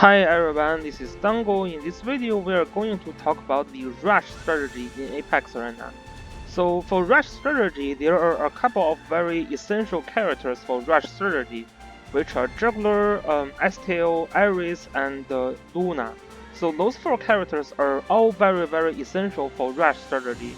Hi everyone, this is Dango. In this video, we are going to talk about the rush strategy in Apex Arena. So for rush strategy, there are a couple of very essential characters for rush strategy, which are Juggler, Estel, Iris, and Luna. So those four characters are all very essential for rush strategy.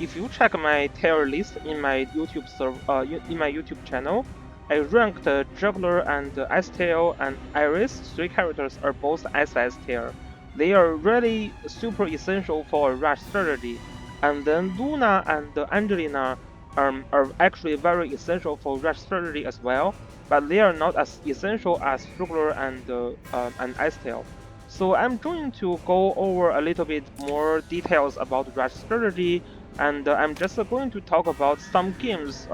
If you check my tier list in my YouTube channel, I ranked Juggler and Estel and Iris, three characters are both SS tier. They are really super essential for a rush strategy. And then Luna and Angelina are actually very essential for rush strategy as well, but they are not as essential as Juggler and Estel. So I'm going to go over a little bit more details about rush strategy, and I'm just going to talk about some games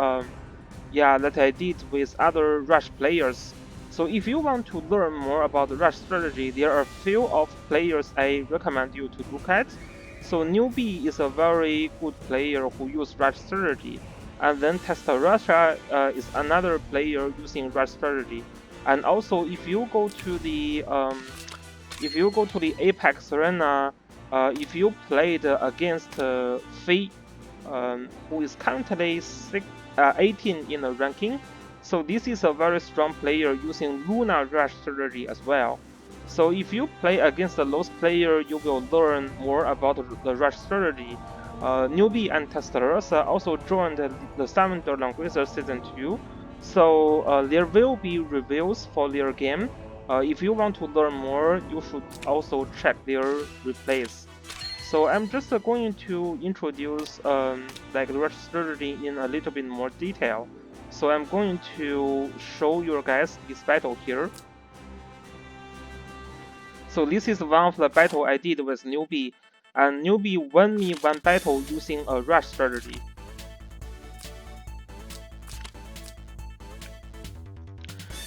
that I did with other Rush players. So if you want to learn more about the Rush strategy, there are a few of players I recommend you to look at. So newbie is a very good player who use Rush strategy, and then Testarossa is another player using Rush strategy. And also, if you go to the Apex Arena, if you played against Fei, who is currently 18 in the ranking, so this is a very strong player using Luna Rush strategy as well. So if you play against the those player, you will learn more about the Rush strategy. Newbie and Testarossa also joined the 7th Langrisser Season 2, so there will be reviews for their game. If you want to learn more, you should also check their replays. So I'm just going to introduce like the rush strategy in a little bit more detail. So I'm going to show you guys this battle here. So this is one of the battle I did with newbie, and newbie won me one battle using a rush strategy.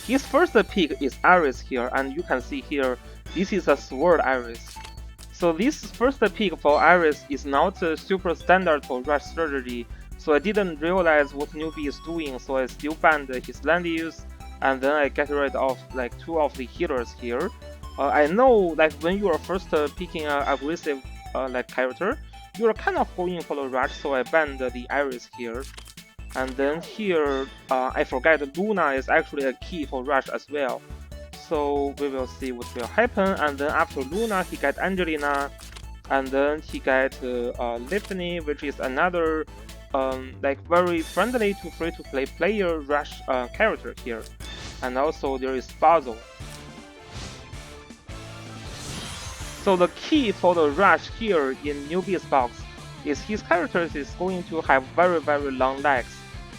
His first pick is Iris here, and you can see here, this is a sword Iris. So this first pick for Iris is not super standard for rush strategy, so I didn't realize what newbie is doing, so I still banned his land use, and then I get rid of like two of the healers here. I know like when you are first picking an aggressive like character, you are kind of going for the rush, so I banned the Iris here. And then here, I forget Luna is actually a key for rush as well. So we will see what will happen. And then after Luna, he got Angelina, and then he got Liftney, which is another like very friendly to free-to-play player rush character here. And also there is Basil. So the key for the rush here in newbie's box is his character is going to have very long legs,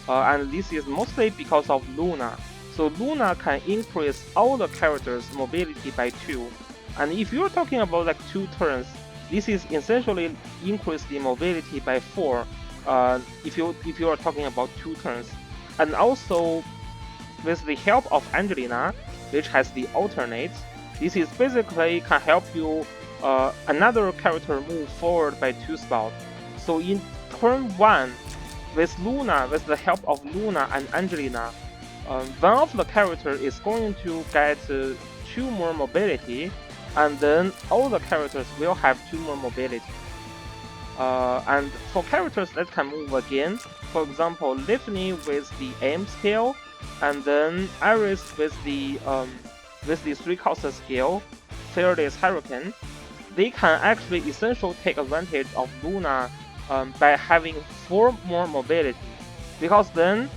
and this is mostly because of Luna. So Luna can increase all the characters' mobility by 2, and if you're talking about like 2 turns, this is essentially increase the mobility by 4. If you are talking about 2 turns, and also with the help of Angelina, which has the alternate, this is basically can help you another character move forward by 2 spots. So in turn 1, with Luna, with the help of Luna and Angelina, one of the characters is going to get 2 more mobility, and then all the characters will have 2 more mobility. And for characters that can move again, for example, Liftney with the aim skill, and then Iris with the 3-cost skill, Fearless Hurricane, they can actually essentially take advantage of Luna by having 4 more mobility. Because then,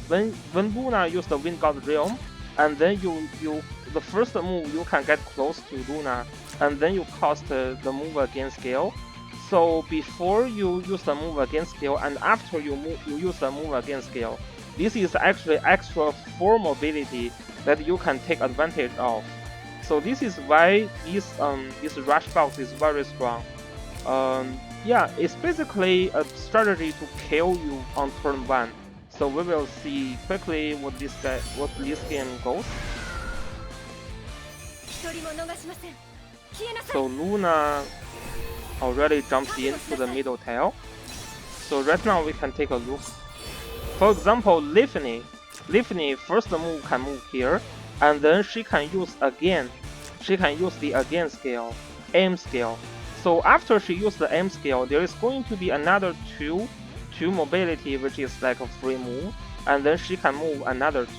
when Luna uses the Wind God Realm, and then the first move you can get close to Luna, and then you cost the move again skill. So before you use the move again skill, and after you use the move again skill, this is actually extra 4 mobility that you can take advantage of. So this is why this rush box is very strong. Yeah, it's basically a strategy to kill you on turn 1. So we will see quickly what this game goes. So Luna already jumps into the middle tile. So right now we can take a look. For example, Liftney first move can move here, and then she can use again she can use the again skill, M skill. So after she uses the M skill, there is going to be another two mobility, which is like a free move, and then she can move another 2,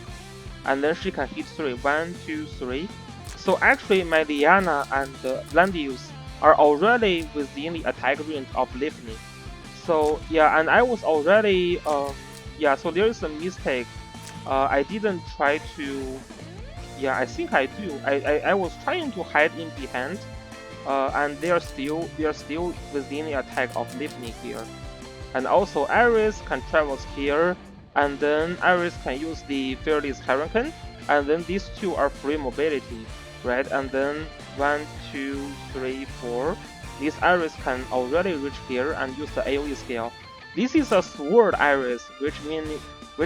and then she can hit 3. 1, 2, 3. So actually, my Liana and Landius are already within the attack range of Livni. So yeah, and I was already yeah. So there is a mistake. I didn't try to. Yeah, I think I do. I was trying to hide in behind, and they are still within the attack of Livni here. And also Iris can travel here, and then Iris can use the Fearless Hurricane, and then these two are free mobility, right? And then 1, 2, 3, 4. This Iris can already reach here and use the AoE skill. This is a sword Iris, which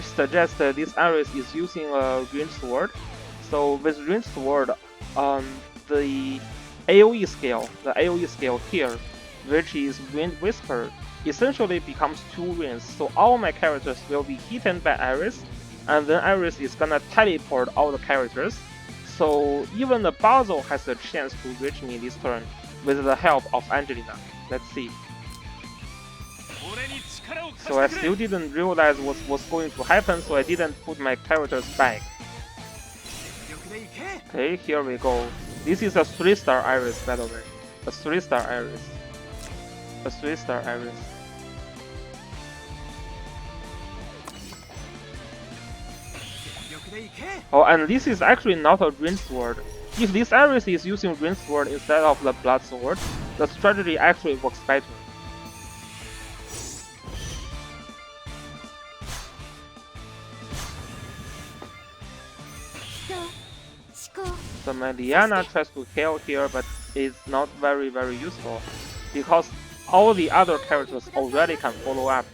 suggests that this Iris is using a ranged sword. So with ranged sword, the AoE skill here, which is Wind Whisper, essentially becomes 2 rings. So all my characters will be hit by Iris, and then Iris is gonna teleport all the characters. So even the Basil has a chance to reach me this turn with the help of Angelina. Let's see. So I still didn't realize what was going to happen, so I didn't put my characters back. Okay, here we go. This is a 3-star Iris, by the way. A 3-star Iris. A 3-star Iris. Oh, and this is actually not a ranged sword. If this Iris is using ranged sword instead of the blood sword, the strategy actually works better. So my Liana tries to heal here, but it's not very useful, because all the other characters already can follow up.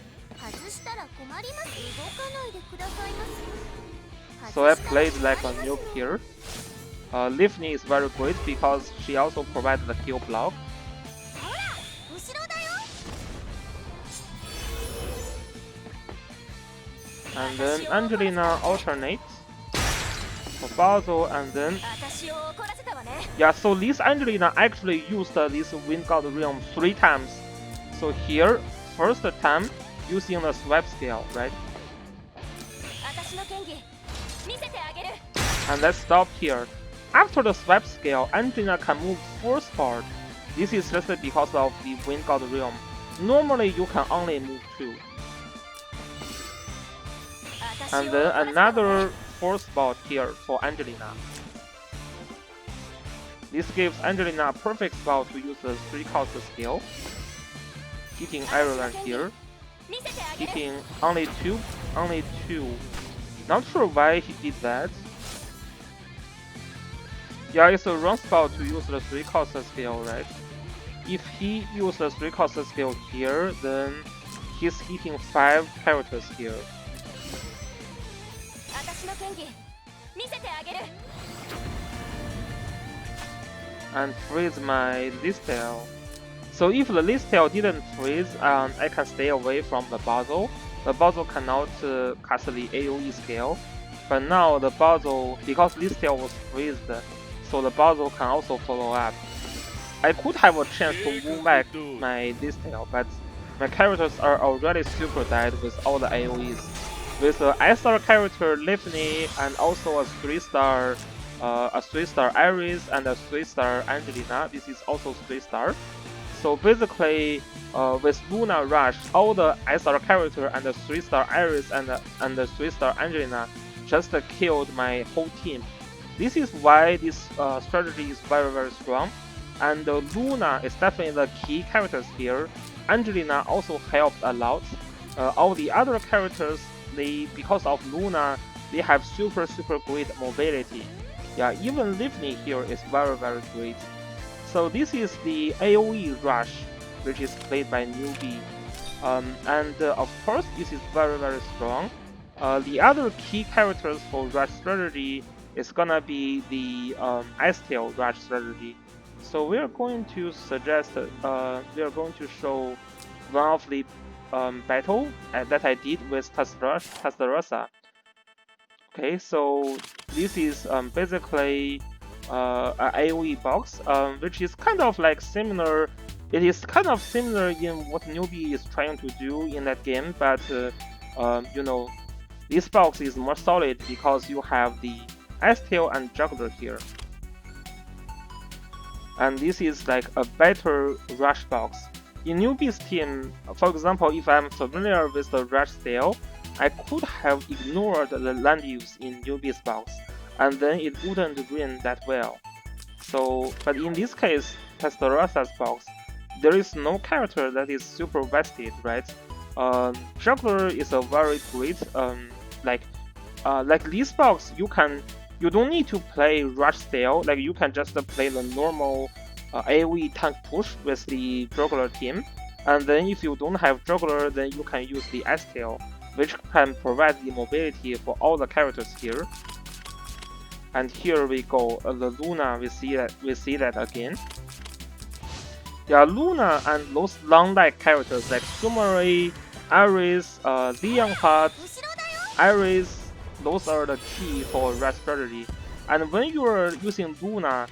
So I played like a noob here. Livni is very great because she also provides the heal block. And then Angelina alternates for Basil, and then yeah. So this Angelina actually used this Wind God Realm 3 times. So here, first time using the swipe skill, right? And let's stop here. After the swipe skill, Angelina can move 4 spots. This is just because of the Wind God Realm. Normally you can only move 2. And then another 4 spot here for Angelina. This gives Angelina a perfect spot to use the 3-cost skill. Hitting everyone here. Hitting only two. Not sure why he did that. Yeah, it's a wrong spot to use the 3-cost skill, right? If he used the 3-cost skill here, then he's hitting 5 characters here. And freeze my Listel. So if the Listel didn't freeze, I can stay away from the Basil. The Basil cannot cast the AoE skill. But now the Basil, because Listel was freezed, so the Basil can also follow up. I could have a chance to move back my Listel, but my characters are already super dead with all the AoEs. With the S-star character Livni and also a 3-star Iris and a 3-star Angelina. This is also 3-star. So basically, with Luna Rush, all the S-star character and the 3-star Iris and the 3-star Angelina just killed my whole team. This is why this strategy is very strong. And Luna is definitely the key characters here. Angelina also helped a lot. All the other characters, because of Luna, they have super great mobility. Yeah, even Livni here is very great. So this is the AoE Rush, which is played by newbie. And of course, this is very strong. The other key characters for Rush strategy is gonna be the Ice-Tail Rush strategy. So we are going to suggest, we are going to show one of the battle that I did with Testarossa. Okay, so this is basically AoE box, which is kind of like similar. It is kind of similar in what newbie is trying to do in that game, but you know, this box is more solid because you have the S-Tail and Juggler here. And this is like a better rush box. In newbie's team, for example, if I'm familiar with the rush style, I could have ignored the land use in newbie's box, and then it wouldn't win that well. So, but in this case, Testarossa's box, there is no character that is super vested, right? Juggler is a very great like this box. You don't need to play rush style. Like you can just play the normal AoE tank push with the juggler team, and then if you don't have juggler, then you can use the S-Tail, which can provide the mobility for all the characters here. And here we go, the Luna, we see that again. Yeah, Luna and those long-like characters like Sumare, Iris, Leonhardt, Iris, those are the key for rush strategy. And when you are using Luna,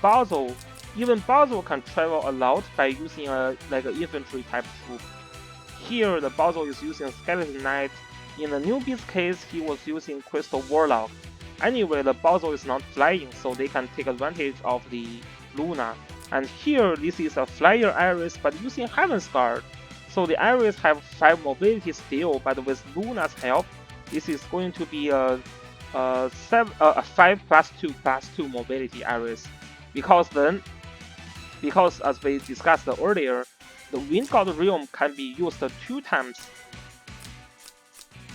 Basil, even Basil can travel a lot by using like an infantry type troop. Here, the Basil is using Skeleton Knight. In the newbie's case, he was using Crystal Warlock. Anyway, the Basil is not flying, so they can take advantage of the Luna. And here, this is a flyer Iris, but using Heaven's Guard. So the Iris have 5 mobility still, but with Luna's help, this is going to be a 5+2+2 mobility Iris. Because as we discussed earlier, the Wind God Realm can be used 2 times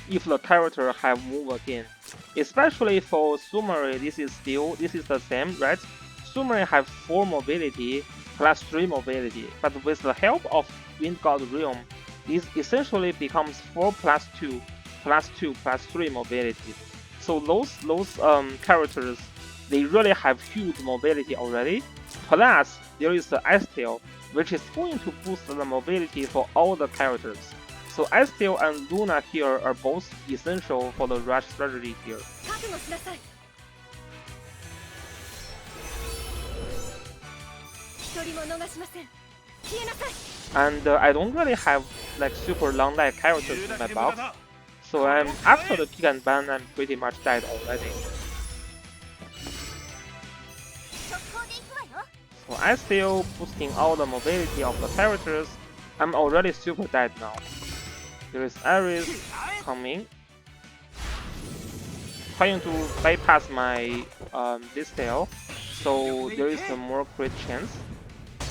if the character have move again. Especially for Sumare, this is the same, right? Sumare have 4 mobility plus 3 mobility, but with the help of Wind God Realm, this essentially becomes 4+2 +3 mobility. So those characters, they really have huge mobility already. Plus, there is the S-Tail, which is going to boost the mobility for all the characters. So S-Tail and Luna here are both essential for the rush strategy here. And I don't really have like super long leg characters in my box, so after the pick and ban, I'm pretty much dead already. So I still boosting all the mobility of the characters. I'm already super dead now. There is Iris coming, trying to bypass my this tail, so there is a more crit chance.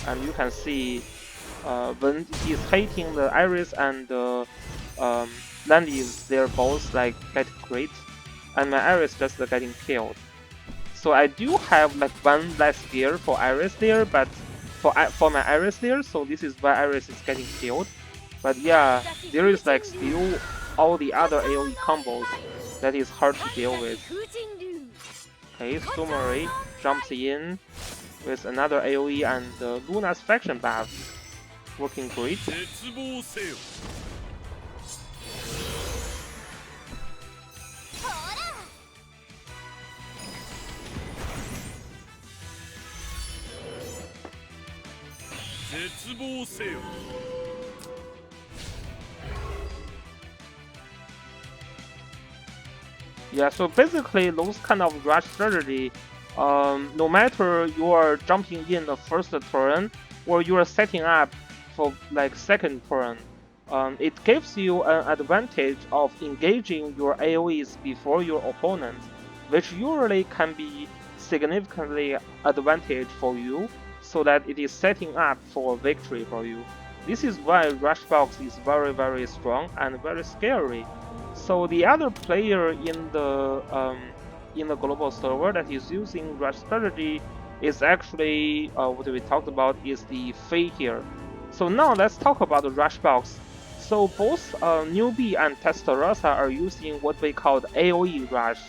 And you can see when he's hitting the Iris and the Landis, they're both like get crit, and my Iris just getting killed. So I do have like 1 less gear for Iris there, but for my Iris there, so this is why Iris is getting killed. But yeah, there is like still all the other AoE combos that is hard to deal with. Okay, Sumare jumps in with another AoE and Luna's faction buff, working great. Yeah, so basically those kind of rush strategy, no matter you are jumping in the first turn or you are setting up for like second turn, it gives you an advantage of engaging your AoEs before your opponent, which usually can be significantly advantage for you, so that it is setting up for victory for you. This is why Rushbox is very, very strong and very scary. So the other player in the global server that is using rush strategy is actually what we talked about is the Fei here. So now let's talk about the Rushbox. So both Newbie and Testarossa are using what we call the AoE rush.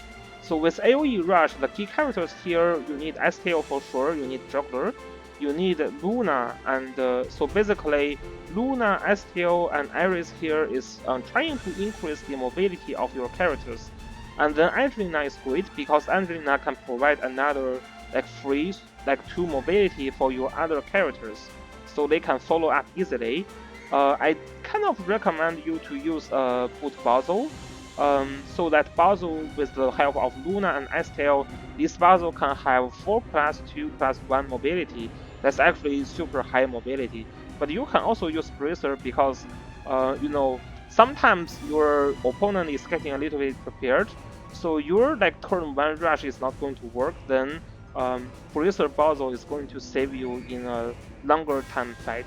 So with AoE rush, the key characters here, you need S-Tail for sure, you need Juggler, you need Luna, and so basically Luna, S-Tail, and Iris here is trying to increase the mobility of your characters. And then Angelina is great because Angelina can provide another like free like 2 mobility for your other characters, so they can follow up easily. I kind of recommend you to use put Basil, so that Basil with the help of Luna and Estelle, this Basil can have 4+2+1 mobility. That's actually super high mobility. But you can also use Bracer because, you know, sometimes your opponent is getting a little bit prepared, so your like turn 1 rush is not going to work, then Bracer Basil is going to save you in a longer time fight.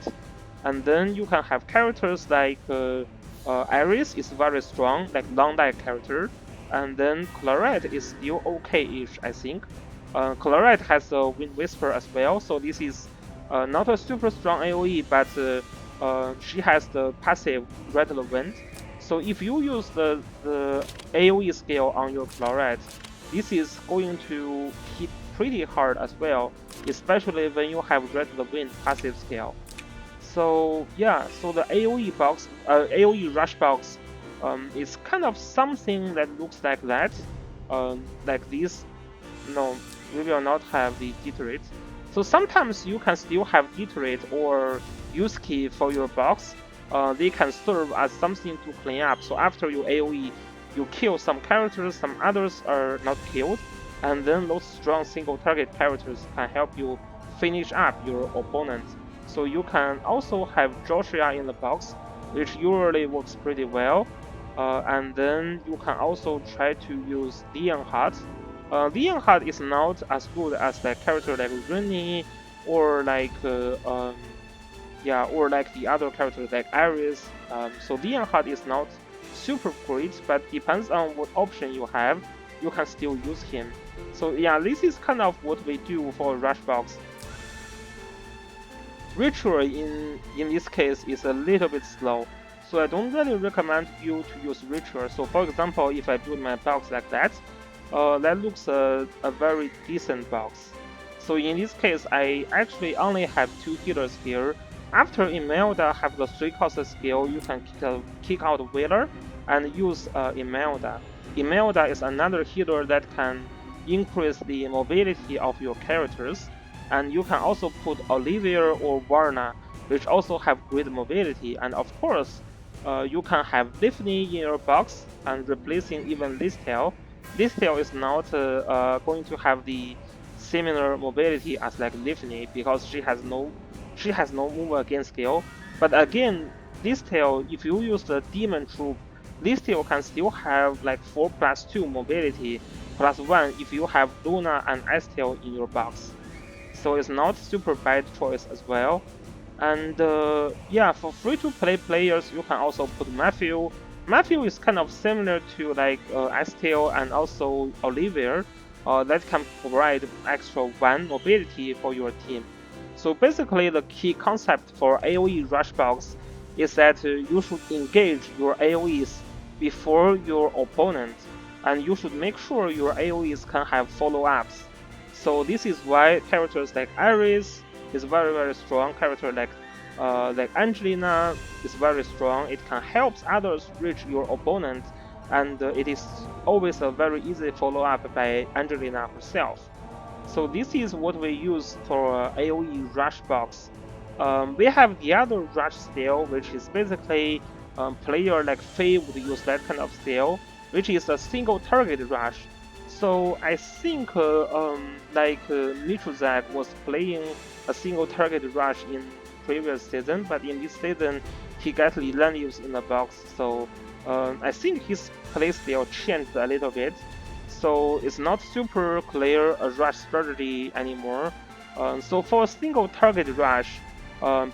And then you can have characters like Iris is very strong, like long-life character, and then Claret is still okay-ish, I think. Claret has a Wind Whisper as well, so this is not a super strong AoE, but she has the passive Rattle Wind. So if you use the AoE skill on your Claret, this is going to hit pretty hard as well, especially when you have Rattle Wind passive skill. So yeah, so the AoE box, AoE rush box, is kind of something that looks like that. Like this, no, we will not have the deteriorate. So sometimes you can still have deteriorate or use key for your box. They can serve as something to clean up. So after your AoE, you kill some characters, some others are not killed, and then those strong single target characters can help you finish up your opponent. So you can also have Joshua in the box, which usually works pretty well. And then you can also try to use Leonhardt. Leonhardt is not as good as like character like Rennie or like yeah, or like the other characters like Iris. So Leonhardt is not super great, but depends on what option you have, you can still use him. So yeah, this is kind of what we do for Rush Box. Ritual in this case is a little bit slow, so I don't really recommend you to use Ritual. So for example, if I build my box like that, that looks a very decent box. So in this case, I actually only have 2 healers here. After Imelda have the 3-cost skill, you can kick out Wheeler and use Imelda. Imelda is another healer that can increase the mobility of your characters. And you can also put Olivia or Varna, which also have great mobility. And of course, you can have Daphne in your box and replacing even Listel. Listel is not going to have the similar mobility as like Daphne because she has no move against skill. But again, Listel, if you use the Demon Troop, Listel can still have like 4+2 mobility +1 if you have Luna and Estel in your box. So it's not super bad choice as well. And yeah, for free-to-play players, you can also put Matthew. Matthew is kind of similar to like Estel and also Olivia, that can provide extra 1 mobility for your team. So basically, the key concept for AoE Rush Box is that you should engage your AoEs before your opponent, and you should make sure your AoEs can have follow-ups. So this is why characters like Iris is very strong. Character like Angelina is very strong. It can help others reach your opponent, and it is always a very easy follow-up by Angelina herself. So this is what we use for AoE Rush Box. We have the other Rush skill, which is basically player like Faye would use that kind of skill, which is a single target rush. So I think Mitruzak was playing a single target rush in previous season, but in this season he got Lanius in the box. So I think his playstyle changed a little bit. So it's not super clear a rush strategy anymore. So for a single target rush,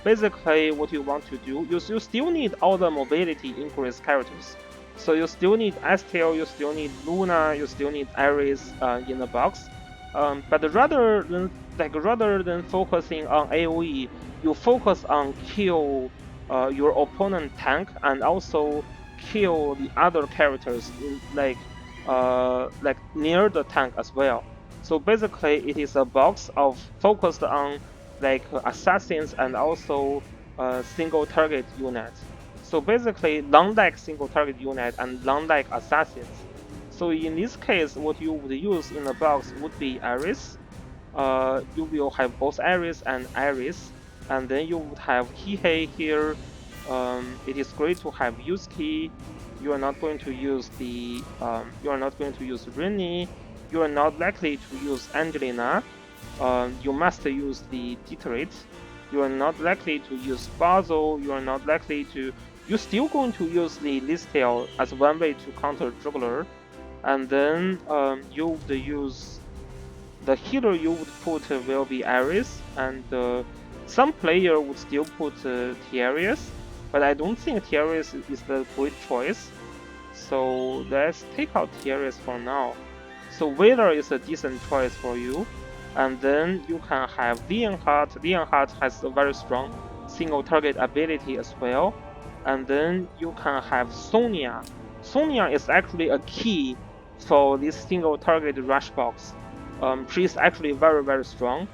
basically what you want to do, you still need all the mobility increase characters. So you still need Estel, you still need Luna, you still need Iris in the box. But rather than focusing on AoE, you focus on kill your opponent tank and also kill the other characters in like near the tank as well. So basically, it is a box of focused on like assassins and also single target units. So basically, long-leg single target unit and long-leg assassins. So in this case, what you would use in the box would be Iris, you will have both Ares and Iris, and then you would have Hihei here. It is great to have Yusuke. You are not going to use you are not going to use Rini. You are not likely to use Angelina. You must use the Dietrich. You are not likely to use Basil. You are not likely to. You're still going to use the Listel as one way to counter Juggler, and then you would use the healer you would put will be Ares, and some player would still put Tiaris, but I don't think Tiaris is the great choice. So let's take out Tiaris for now. So Vader is a decent choice for you, and then you can have Leonhardt. Leonhardt has a very strong single target ability as well, and then you can have Sonia. Sonia is actually a key for this single target rush box. She is actually very strong.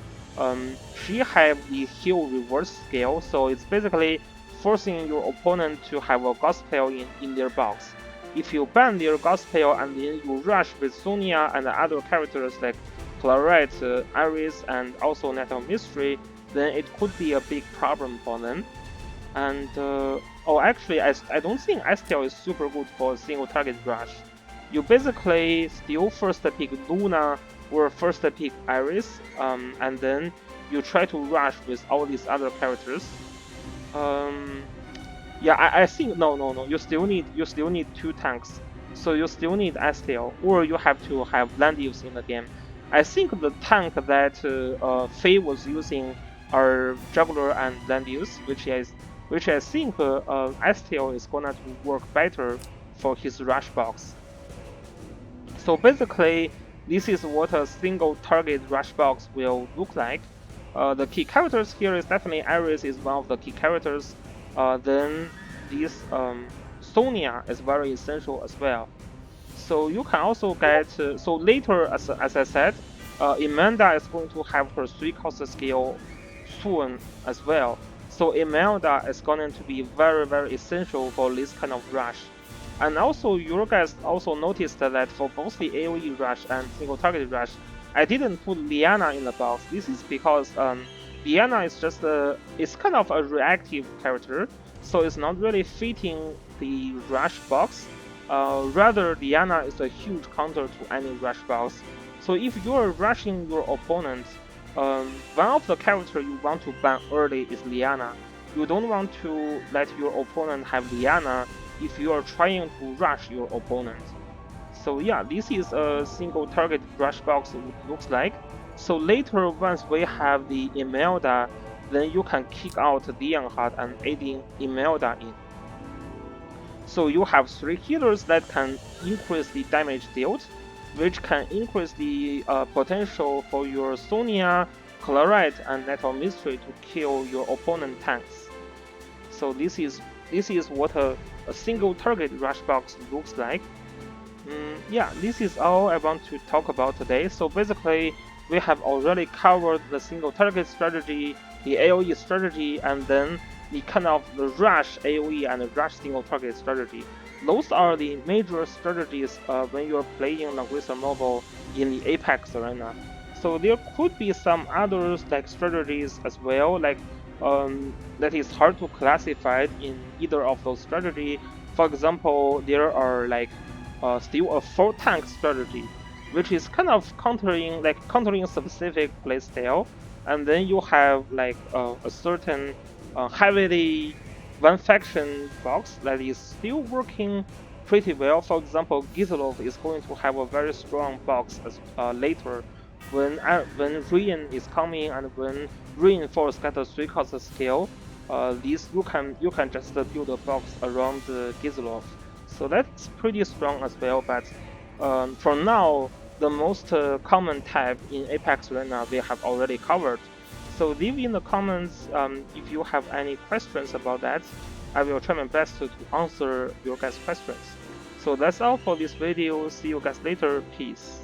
She have the heal reverse skill, so it's basically forcing your opponent to have a gospel in their box. If you ban their gospel and then you rush with Sonia and other characters like Claret, Iris, and also Nettle Mystery, then it could be a big problem for them. And oh, actually, I don't think Estel is super good for single target rush. You basically still first pick Luna or first pick Iris, and then you try to rush with all these other characters. Yeah, I think no. You still need two tanks, so you still need Estel, or you have to have Landius in the game. I think the tank that Faye was using are Juggler and Landius, which I think Estel is gonna to work better for his rush box. So basically, this is what a single target rush box will look like. The key characters here is definitely Iris is one of the key characters. Then this Sonia is very essential as well. So you can also get so later, as I said, Amanda is going to have her 3-cost skill soon as well. So Imelda is going to be very essential for this kind of rush. And also, you guys also noticed that for both the AoE rush and single target rush, I didn't put Liana in the box. This is because Liana is just it's kind of a reactive character, so it's not really fitting the rush box. Rather, Liana is a huge counter to any rush box. So if you are rushing your opponent, one of the characters you want to ban early is Liana. You don't want to let your opponent have Liana if you are trying to rush your opponent. So yeah, this is a single target rush box looks like. So later, once we have the Imelda, then you can kick out Leonhardt and adding Imelda in. So you have 3 healers that can increase the damage dealt, which can increase the potential for your Sonia, Claret, and Nettle Mystery to kill your opponent tanks. So this is what a single target rush box looks like. Yeah, this is all I want to talk about today. So basically, we have already covered the single target strategy, the AoE strategy, and then the kind of the rush AoE and the rush single target strategy. Those are the major strategies when you're playing Langrisser Mobile in the Apex arena. So there could be some others like strategies as well, like that is hard to classify in either of those strategies. For example, there are like still a 4-tank strategy, which is kind of countering specific playstyle, and then you have like a certain heavily one faction box that is still working pretty well. For example, Gizlov is going to have a very strong box as later when Ruin is coming and when Reinforce get a 3-cost skill. These you can just build a box around Gizlov. So that's pretty strong as well, but for now, the most common type in Apex Arena we have already covered. So leave in the comments if you have any questions about that. I will try my best to answer your guys' questions. So that's all for this video. See you guys later. Peace.